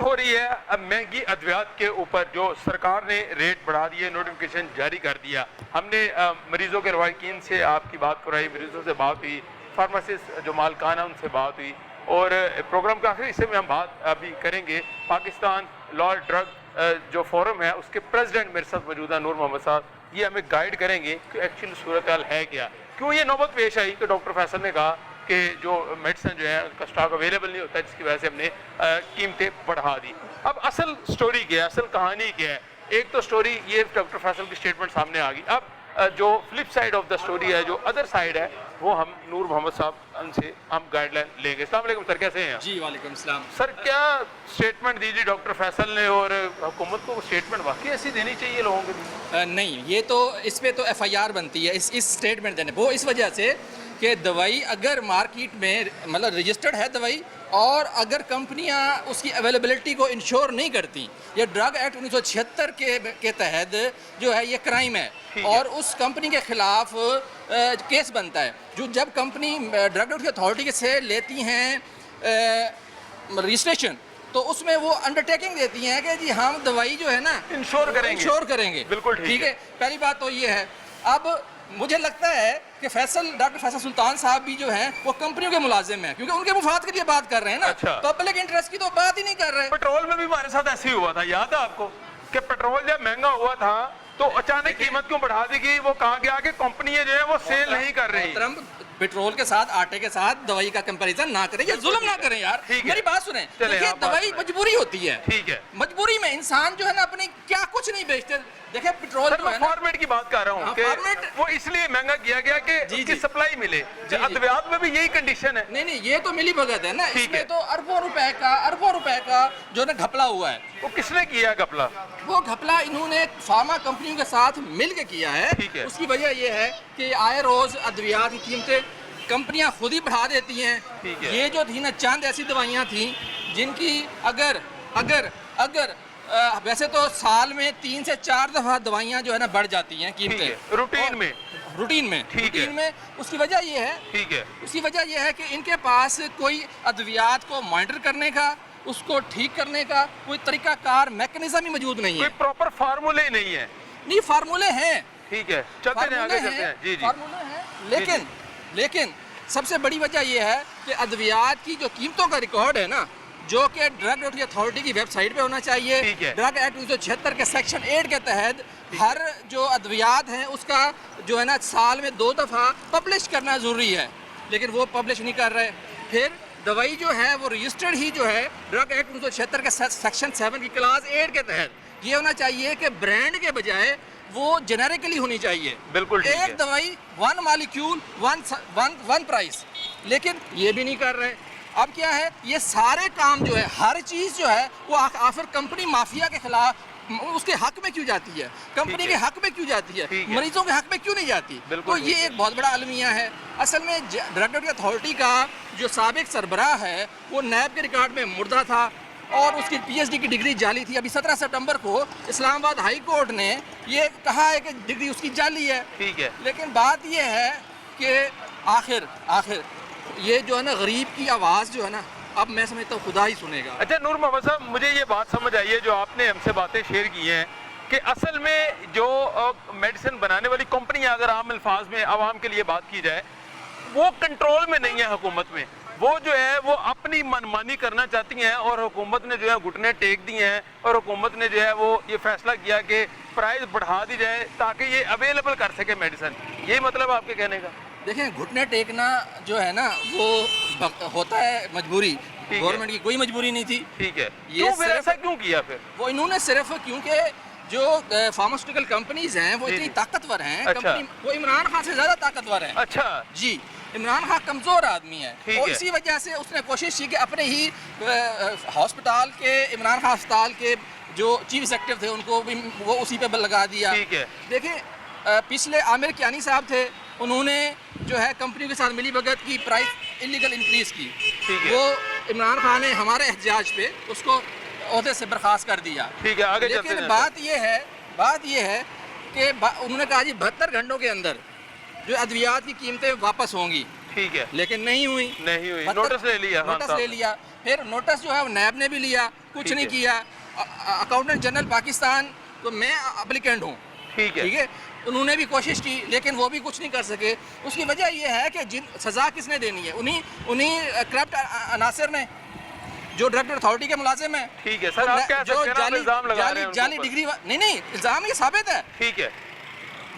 ہو رہی ہے اب مہنگی ادویات کے اوپر جو سرکار نے ریٹ بڑھا دیے, نوٹیفیکیشن جاری کر دیا. ہم نے مریضوں کے روایقین سے آپ کی بات کرائی, مریضوں سے بات ہوئی, فارماسسٹ جو مالکان ہیں ان سے بات ہوئی, اور پروگرام کے آخری حصے میں ہم بات ابھی کریں گے. پاکستان لا ڈرگ جو فورم ہے اس کے پریزیڈنٹ میرے ساتھ موجود ہیں, نور محمد صاحب. یہ ہمیں گائیڈ کریں گے کہ ایکچوئل صورتحال ہے کیا, کیوں یہ نوبت پیش آئی کہ ڈاکٹر فیصل نے کہا کہ جو میڈیسن جو ہے اس کا اسٹاک اویلیبل نہیں ہوتا, جس کی وجہ سے ہم نے قیمتیں بڑھا دی. اب اصل سٹوری کیا ہے, اصل کہانی کیا ہے؟ ایک تو سٹوری یہ ڈاکٹر فیصل کی سٹیٹمنٹ سامنے آ گئی. اب جو flip side of the story ہے, جو ادر سائڈ ہے, وہ ہم نور محمد صاحب ان سے ہم گائیڈ لائن لیں گے. السلام علیکم سر, کیسے ہیں؟ جی وعلیکم السلام. سر کیا سٹیٹمنٹ دی ڈاکٹر فیصل نے, اور حکومت کو سٹیٹمنٹ واقعی ایسی دینی چاہیے لوگوں کے لیے؟ نہیں, یہ تو اس پہ تو ایف آئی آر بنتی ہے اس اسٹیٹمنٹ دینے. وہ اس وجہ سے کہ دوائی اگر مارکیٹ میں مطلب رجسٹرڈ ہے دوائی, اور اگر کمپنیاں اس کی اویلیبلٹی کو انشور نہیں کرتی, یہ ڈرگ ایکٹ 1976 کے تحت جو ہے یہ کرائم ہے, اور اس کمپنی کے خلاف کیس بنتا ہے. جو جب کمپنی ڈرگ اتھارٹی سے لیتی ہیں رجسٹریشن, تو اس میں وہ انڈرٹیکنگ دیتی ہیں کہ جی ہم دوائی جو ہے نا انشور کریں گے. بالکل ٹھیک ہے, پہلی بات تو یہ ہے. اب مجھے لگتا ہے کہ ڈاکٹر فیصل سلطان صاحب بھی جو ہیں وہ کمپنیوں کے ملازم ہیں, کیونکہ ان کے مفاد کے لیے بات کر رہے ہیں نا, پبلک انٹرسٹ کی تو بات ہی نہیں کر رہے. پیٹرول میں بھی ہمارے ساتھ ایسے ہی ہوا تھا, یاد ہے آپ کو کہ پیٹرول جب مہنگا ہوا تھا تو اچانک قیمت کیوں بڑھا دی گئی؟ وہ کہا گیا کہ کمپنیاں جو ہیں وہ سیل نہیں کر رہی. پیٹرول کے ساتھ آٹے کے ساتھ دوائی کا کمپیریزن نہ کریں, یہ ظلم نہ کریں یار. میری بات سنیں, دیکھیں دوائی مجبوری ہوتی ہے. ٹھیک ہے, مجبوری میں انسان جو ہے نا اپنی کیا کچھ نہیں بیچتے. دیکھیں پیٹرول جو ہے نا, فارمیٹ کی بات کر رہا ہوں کہ وہ اس لیے مہنگا کیا گیا کہ اس کی سپلائی ملے. ادویات میں بھی یہی کنڈیشن ہے. نہیں, یہ تو ملی بھگت ہے نا. اس میں تو اربوں روپے کا جو ہے نا گھپلا ہوا ہے. وہ کس نے کیا گھپلا؟ وہ گھپلا انہوں نے فارما کمپنیوں کے ساتھ مل کے کیا ہے. اس کی وجہ یہ ہے کہ آئے روز ادویات کی قیمتیں کمپنیاں خود ہی بڑھا دیتی ہیں. یہ جو تھی نا چند ایسی دوائیاں تھیں جن کی اگر ویسے تو سال میں 3 سے 4 دفعہ دوائیاں جو ہے نا بڑھ جاتی ہیں قیمتیں روٹین میں. اس کی وجہ یہ ہے کہ ان کے پاس کوئی ادویات کو مانیٹر کرنے کا, اس کو ٹھیک کرنے کا کوئی طریقہ کار میکنزم ہی موجود نہیں ہے. کوئی پراپر فارمولے نہیں ہے. نہیں, فارمولے ہیں. ٹھیک ہے, چلتے ہیں آگے چلتے ہیں. جی فارمولے ہیں, لیکن سب سے بڑی وجہ یہ ہے کہ ادویات کی جو قیمتوں کا ریکارڈ ہے نا, جو کہ ڈرگ اتھارٹی کی ویب سائٹ پہ ہونا چاہیے. ڈرگ ایکٹ 1976 کے سیکشن 8 کے تحت ہر جو ادویات ہیں اس کا جو ہے نا سال میں 2 دفعہ پبلش کرنا ضروری ہے, لیکن وہ پبلش نہیں کر رہے. پھر دوائی جو ہے وہ رجسٹرڈ ہی جو ہے ڈرگ ایکٹ 1976 کے سیکشن 7 کی کلاس 8 کے تحت یہ ہونا چاہیے کہ برانڈ کے بجائے وہ جنیرکلی ہونی چاہیے. بالکل ایک دوائی 1 مالیکیول 1 پرائس, لیکن یہ بھی نہیں کر رہے. اب کیا ہے, یہ سارے کام جو ہے, ہر چیز جو ہے وہ آخر کمپنی مافیا کے خلاف اس کے حق میں کیوں جاتی ہے, کمپنی کے حق میں کیوں جاتی ہے, مریضوں کے حق میں کیوں نہیں جاتی؟ تو یہ ایک بہت بڑا المیہ ہے. اصل میں ڈرگ اتھارٹی کا جو سابق سربراہ ہے وہ نیب کے ریکارڈ میں مردہ تھا, اور اس کی پی ایچ ڈی کی ڈگری جعلی تھی. ابھی 17 سپٹمبر کو اسلام آباد ہائی کورٹ نے یہ کہا ہے کہ ڈگری اس کی جعلی ہے. لیکن بات یہ ہے کہ آخر یہ جو ہے نا غریب کی آواز جو ہے نا, اب میں سمجھتا ہوں خدا ہی سنے گا. اچھا نور محمد صاحب, مجھے یہ بات سمجھ آئی ہے جو آپ نے ہم سے باتیں شیئر کی ہیں کہ اصل میں جو میڈیسن بنانے والی کمپنیاں, اگر عام الفاظ میں عوام کے لیے بات کی جائے, وہ کنٹرول میں نہیں ہے حکومت میں. وہ جو ہے وہ اپنی منمانی کرنا چاہتی ہیں, اور حکومت نے جو ہے گھٹنے ٹیک دیے ہیں, اور حکومت نے جو ہے وہ یہ فیصلہ کیا کہ پرائز بڑھا دی جائے تاکہ یہ اویلیبل کر سکے میڈیسن. یہی مطلب آپ کے کہنے کا؟ دیکھیں, گھٹنے ٹیکنا جو ہے نا وہ ہوتا ہے مجبوری. گورنمنٹ کی کوئی مجبوری نہیں تھی. ٹھیک ہے, یہ ایسا کیوں کیا پھر؟ وہ انہوں نے صرف کیونکہ جو فارماسیوٹیکل کمپنیز ہیں وہ اتنی طاقتور ہیں, وہ عمران خان سے زیادہ طاقتور ہیں. اچھا جی, عمران خان کمزور آدمی ہے, اور اسی وجہ سے اس نے کوشش کی کہ اپنے ہی ہاسپٹال کے, عمران خان ہسپتال کے جو چیف ایگزیکٹو تھے ان کو بھی وہ اسی پہ لگا دیا. دیکھیں, پچھلے عامر کیانی صاحب تھے, انہوں نے جو ہے کمپنیوں کے ساتھ ملی بھگت کی, پرائس انلیگل انکریز کی. وہ عمران خان نے ہمارے احتجاج پہ اس کو عہدے سے برخاست کر دیا. لیکن بات یہ ہے کہ انہوں نے کہا جی 72 گھنٹوں کے اندر جو ادویات کی قیمتیں واپس ہوں گی. ٹھیک ہے, لیکن نہیں ہوئی. نوٹس لے لیا. پھر نوٹس جو ہے وہ نیب نے بھی لیا, کچھ نہیں کیا. اکاؤنٹنٹ جنرل پاکستان تو میں اپلیکینٹ ہوں, ٹھیک ہے, انہوں نے بھی کوشش کی لیکن وہ بھی کچھ نہیں کر سکے. اس کی وجہ یہ ہے کہ سزا کس نے دینی ہے؟ انہیں کرپٹ عناصر نے جو ڈرگ اتھارٹی کے ملازم ہیں. ٹھیک ہے سر, آپ کہہ سکتے ہیں آپ الزام لگا رہے ہیں جعلی ڈگری نہیں الزام یہ ثابت ہے. ٹھیک ہے,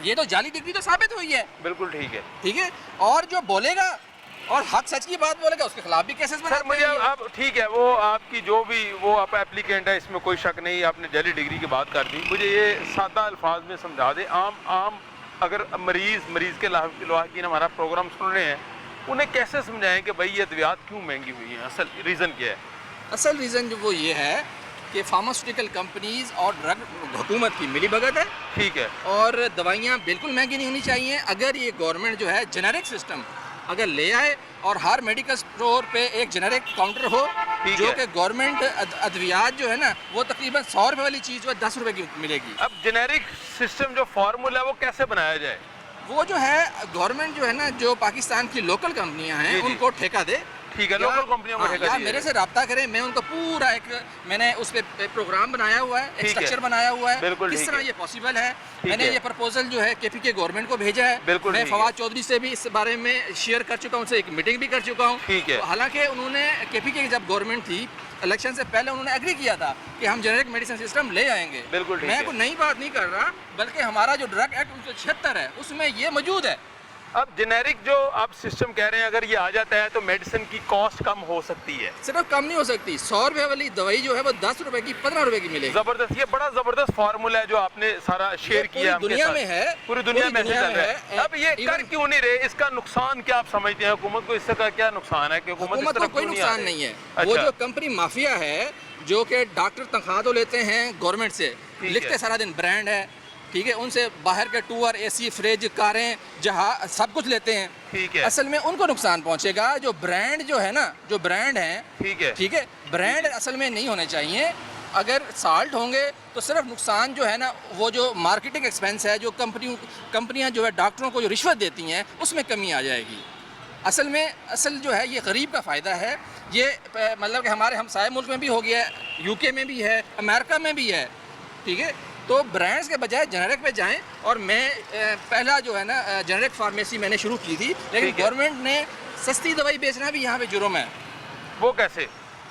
یہ تو جعلی ڈگری تو ثابت ہوئی ہے. بالکل ٹھیک ہے, ٹھیک ہے, اور جو بولے گا اور حق سچ کی بات بولے گا اس کے خلاف بھی کیسز سر مجھے اب ٹھیک ہے, وہ آپ کی جو بھی وہ آپ اپلیکینٹ ہے اس میں کوئی شک نہیں, آپ نے جعلی ڈگری کی بات کر دی. مجھے یہ سادہ الفاظ میں سمجھا دیں, عام اگر مریض کے لاحقین ہمارا پروگرام سن رہے ہیں, انہیں کیسے سمجھائیں کہ بھائی یہ ادویات کیوں مہنگی ہوئی ہیں, اصل ریزن کیا ہے؟ اصل ریزن جو وہ یہ ہے کہ فارماسیوٹیکل کمپنیز اور ڈرگ حکومت کی ملی بھگت ہے. ٹھیک ہے, اور دوائیاں بالکل مہنگی نہیں ہونی چاہیے. اگر یہ گورنمنٹ جو ہے جنیرک سسٹم اگر لے آئے اور ہر میڈیکل اسٹور پہ ایک جنیرک کاؤنٹر ہو جو کہ گورنمنٹ ادویات جو ہے نا وہ تقریباً 100 روپے والی چیز جو ہے 10 روپے کی ملے گی. اب جنیرک سسٹم جو فارمولا ہے وہ کیسے بنایا جائے؟ وہ جو ہے گورنمنٹ جو ہے نا جو پاکستان کی لوکل کمپنیاں ہیں ان کو ٹھیکہ دے. ٹھیک ہے, لوکل کمپنیوں کو ٹھیکہ دے, میرے سے رابطہ کریں, میں ان کو پورا میں نے اس پہ پروگرام بنایا ہوا ہے, ایک اسٹرکچر بنایا ہوا ہے کس طرح یہ پاسبل ہے. میں نے یہ پرپوزل جو ہے KPK گورنمنٹ کو بھیجا ہے. میں فواد چودھری سے بھی اس بارے میں شیئر کر چکا ہوں, ان سے ایک میٹنگ بھی کر چکا ہوں. حالانکہ انہوں نے KPK کی جب گورنمنٹ تھی الیکشن سے پہلے انہوں نے ایگری کیا تھا کہ ہم جنیرک میڈیسن سسٹم لے آئیں گے. میں کوئی نئی بات نہیں کر رہا, بلکہ ہمارا جو ڈرگ ایکٹ 1976 ہے اس میں یہ موجود ہے. اب جنیرک جو آپ سسٹم کہہ رہے ہیں اگر یہ آ جاتا ہے تو میڈیسن کی کاسٹ کم ہو سکتی ہے. صرف کم نہیں ہو سکتی, 100 روپے والی دوائی جو ہے وہ 10 روپے کی 15 روپے کی ملے گی. زبردست, یہ بڑا زبردست فارمولا ہے جو آپ نے سارا شیئر کیا پوری دنیا میں ہے, پوری دنیا میں ہے. اب یہ کر کیوں نہیں رہے, اس کا نقصان کیا آپ سمجھتے ہیں؟ حکومت کو اس کا کیا نقصان ہے کہ حکومت کو کوئی نقصان نہیں ہے. وہ جو کمپنی مافیا ہے جو کہ ڈاکٹر تنخواہ تو لیتے ہیں گورنمنٹ سے, لکھتے سارا دن برانڈ ہے, ٹھیک ہے, ان سے باہر کے ٹور AC فریج کاریں جہاں سب کچھ لیتے ہیں. ٹھیک ہے, اصل میں ان کو نقصان پہنچے گا جو برانڈ جو ہے نا, جو برانڈ ہیں. ٹھیک ہے, برانڈ اصل میں نہیں ہونے چاہیے. اگر سالٹ ہوں گے تو صرف نقصان جو ہے نا وہ جو مارکیٹنگ ایکسپینس ہے جو کمپنیاں جو ہے ڈاکٹروں کو جو رشوت دیتی ہیں اس میں کمی آ جائے گی. اصل جو ہے یہ غریب کا فائدہ ہے. یہ مطلب کہ ہمارے ہمسائے ملک میں بھی ہو گیا ہے, UK میں بھی ہے, امریکہ میں بھی ہے. ٹھیک ہے, تو برانڈز کے بجائے جنیرک پہ جائیں. اور میں پہلا جو ہے نا جنیرک فارمیسی میں نے شروع کی تھی, لیکن گورنمنٹ نے سستی دوائی بیچنا بھی یہاں پہ جرم ہے. وہ کیسے؟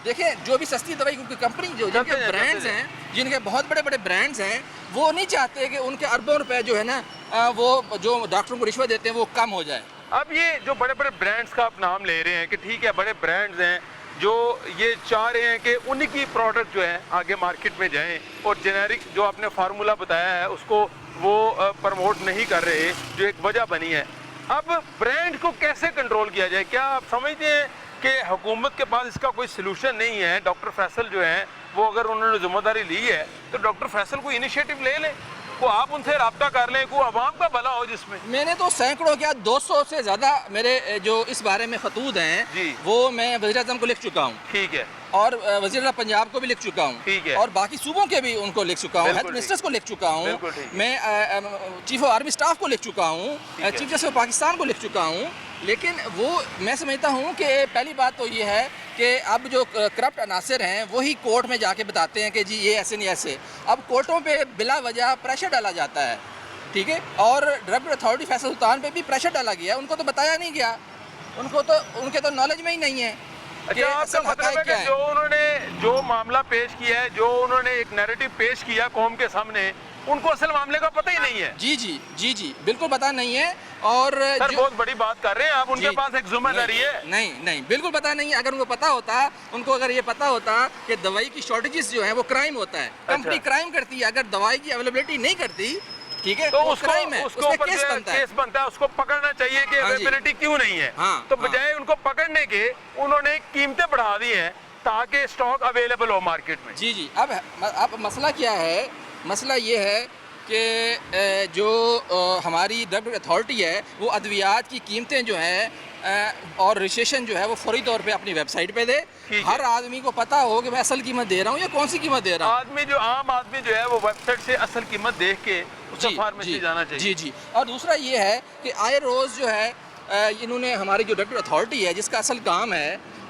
دیکھیں, جو بھی سستی دوائی کی کمپنی جو جن کے برانڈز ہیں, جن کے بہت بڑے بڑے برانڈز ہیں, وہ نہیں چاہتے کہ ان کے اربوں روپے جو ہے نا وہ جو ڈاکٹروں کو رشوت دیتے ہیں وہ کم ہو جائے. اب یہ جو بڑے بڑے برانڈز کا آپ نام لے رہے ہیں کہ ٹھیک ہے بڑے برانڈز ہیں جو یہ چاہ رہے ہیں کہ ان کی پروڈکٹ جو ہے آگے مارکیٹ میں جائیں, اور جنیرک جو آپ نے فارمولا بتایا ہے اس کو وہ پروموٹ نہیں کر رہے, جو ایک وجہ بنی ہے. اب برانڈ کو کیسے کنٹرول کیا جائے؟ کیا آپ سمجھتے ہیں کہ حکومت کے پاس اس کا کوئی سلوشن نہیں ہے؟ ڈاکٹر فیصل جو ہیں وہ اگر انہوں نے ذمہ داری لی ہے تو ڈاکٹر فیصل کو انیشیٹو لے لیں, کو آپ ان سے رابطہ کر لیں, کو عوام کا بھلا ہو جس میں نے تو سینکڑوں کیا 200 سے زیادہ میرے جو اس بارے میں خطوط ہیں وہ میں وزیر اعظم کو لکھ چکا ہوں. ٹھیک ہے, اور وزیر اعلیٰ پنجاب کو بھی لکھ چکا ہوں. ٹھیک ہے, اور باقی صوبوں کے بھی ان کو لکھ چکا ہوں, ہیلتھ منسٹرز کو لکھ چکا ہوں, میں چیف آف آرمی اسٹاف کو لکھ چکا ہوں, چیف جسٹس آف پاکستان کو لکھ چکا ہوں. لیکن وہ میں سمجھتا ہوں کہ پہلی بات تو یہ ہے کہ اب جو کرپٹ عناصر ہیں وہی کورٹ میں جا کے بتاتے ہیں کہ جی یہ ایسے نہیں ایسے. اب کورٹوں پہ بلا وجہ پریشر ڈالا جاتا ہے. ٹھیک ہے, اور ڈرگ اتھارٹی فیصل سلطان پہ بھی پریشر ڈالا گیا, ان کو تو بتایا نہیں گیا, ان کے تو نالج میں ہی نہیں ہے. اچھا, آپ کا مطلب ہے کہ جو انہوں نے جو معاملہ پیش کیا ہے, جو انہوں نے ایک نیریٹو پیش کیا قوم کے سامنے, ان کو اصل معاملے کا پتہ ہی نہیں ہے. جی بالکل پتہ نہیں ہے. اور سر بہت بڑی بات کر رہے ہیں آپ, ان کے پاس ایک ذمہ داری ہے. نہیں بالکل پتہ نہیں ہے. اگر ان کو پتہ ہوتا, ان کو اگر یہ پتہ ہوتا کہ دوائی کی شارٹیجز جو ہیں وہ کرائم ہوتا ہے, کمپنی کرائم کرتی ہے, اگر دوائی کی اویلیبلٹی نہیں کرتی, ٹھیک ہے, تو اس کرائم ہے, اس پہ کیس بنتا ہے, اس کو پکڑنا چاہیے کہ اویلیبلٹی کیوں نہیں ہے. تو بجائے ان کو پکڑنے کے انہوں نے قیمتیں بڑھا دی ہیں تاکہ اسٹاک اویلیبل ہو مارکیٹ میں. جی اب مسئلہ کیا ہے؟ مسئلہ یہ ہے کہ جو ہماری ڈرگ اتھارٹی ہے وہ ادویات کی قیمتیں جو ہیں اور رجسٹریشن جو ہے وہ فوری طور پہ اپنی ویب سائٹ پہ دے. ہر آدمی کو پتہ ہو کہ میں اصل قیمت دے رہا ہوں یا کون سی قیمت دے رہا ہوں. عام آدمی جو ہے وہ ویب سائٹ سے اصل قیمت دیکھ کے فارمیسی جانا چاہیے. جی اور دوسرا یہ ہے کہ آئے روز جو ہے انہوں نے ہماری جو ڈرگ اتھارٹی ہے جس کا اصل کام ہے